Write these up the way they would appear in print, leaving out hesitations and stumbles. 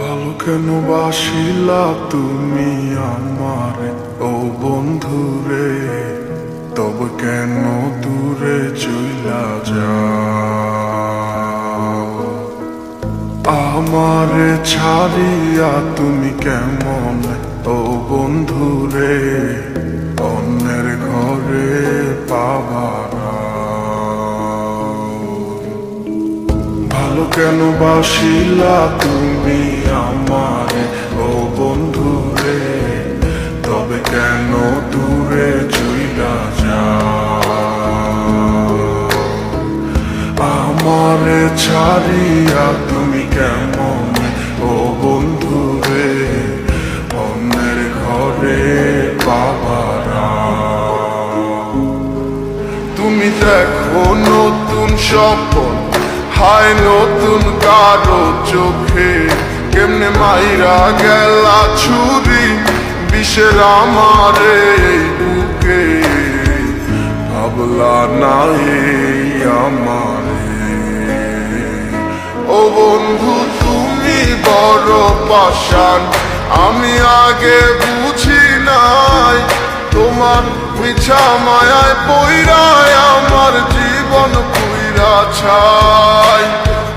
ভালো কেন বাসিলা তুমি আমারে ও বন্ধুরে, তবে কেন দূরে চইলা যাও? আমারে ছাড়িয়া তুমি কেমন ও বন্ধুরে অন্যের ঘরে পাবারা? ভালো কেন বাসিলা তুমি আমারে ও বন্ধুরে, তবে কেন দূরে চইলা যাও? আমারে ছাড়িয়া তুমি কেমন ও বন্ধুরে অন্যের ঘরে পাবারা? তুমি দেখো নতুন স্বপ্ন হায় নতুন কারো চোখে, কেমনে মাইরা গেলা ছুরি বিষের আমারে বুকে। ভাবলা না এই আমারে ও বন্ধু তুমি বড় পাষাণ, আমি আগে বুঝি নাই তোমার মিছা মায়ায় পইরায় আমার জীবন পুইরা ছাই,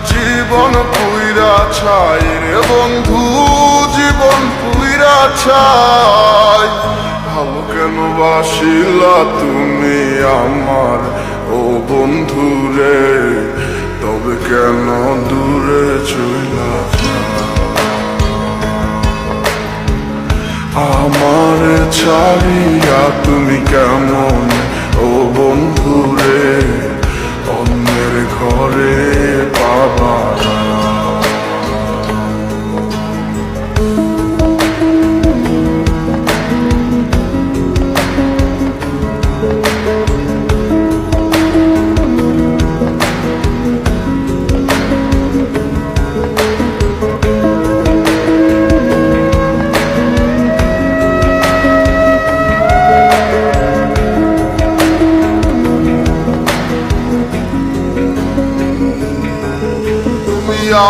জীবন পুইরা ছাই রে বন্ধু, জীবন পুইরা ছাই। ভালো কেন বাসিলা তুমি আমার ও বন্ধু রে, তবে কেন দূরে চইলা যাও? আমার ছাড়িয়া তুমি কেমন ও বন্ধু রে অন্যের ঘরে পাবারা?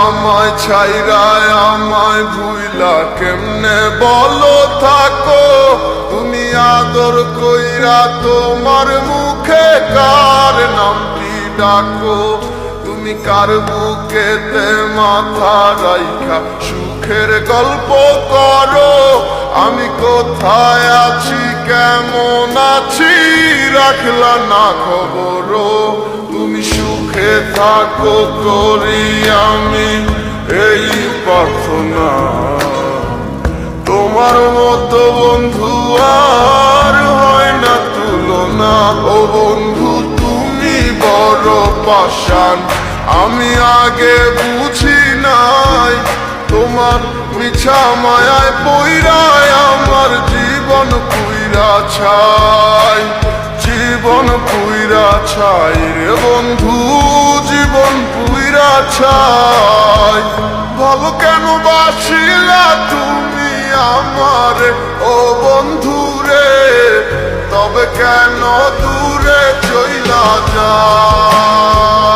আমায় ছাইরায় আমায় ভুইলা কেমনে বলো থাকো? তুমি আদর কইরা তোমার মুখে কার নামটি ডাকো? তুমি কার বুকেতে মাথা রাইখা সুখের গল্প করো? আমি কোথায় আছি কেমন আছি রাখলা না খবর? তুমি সুখে থাকো করি আমি এই প্রার্থনা, তোমার মতো বন্ধু আর হয় না তুলনা। ও বন্ধু তুমি বড় পাষাণ, আমি আগে বুঝি নাই তোমার মিছা মায়ায় পইরায় আমার জীবন পুইরা ছাই, জীবন পুইরা ছাই রে বন্ধু, জীবন পুইরা ছাই। ভালো কেন বাসিলা তুমি আমারে ও বন্ধু রে, তবে কেন দূরে চইলা যাও?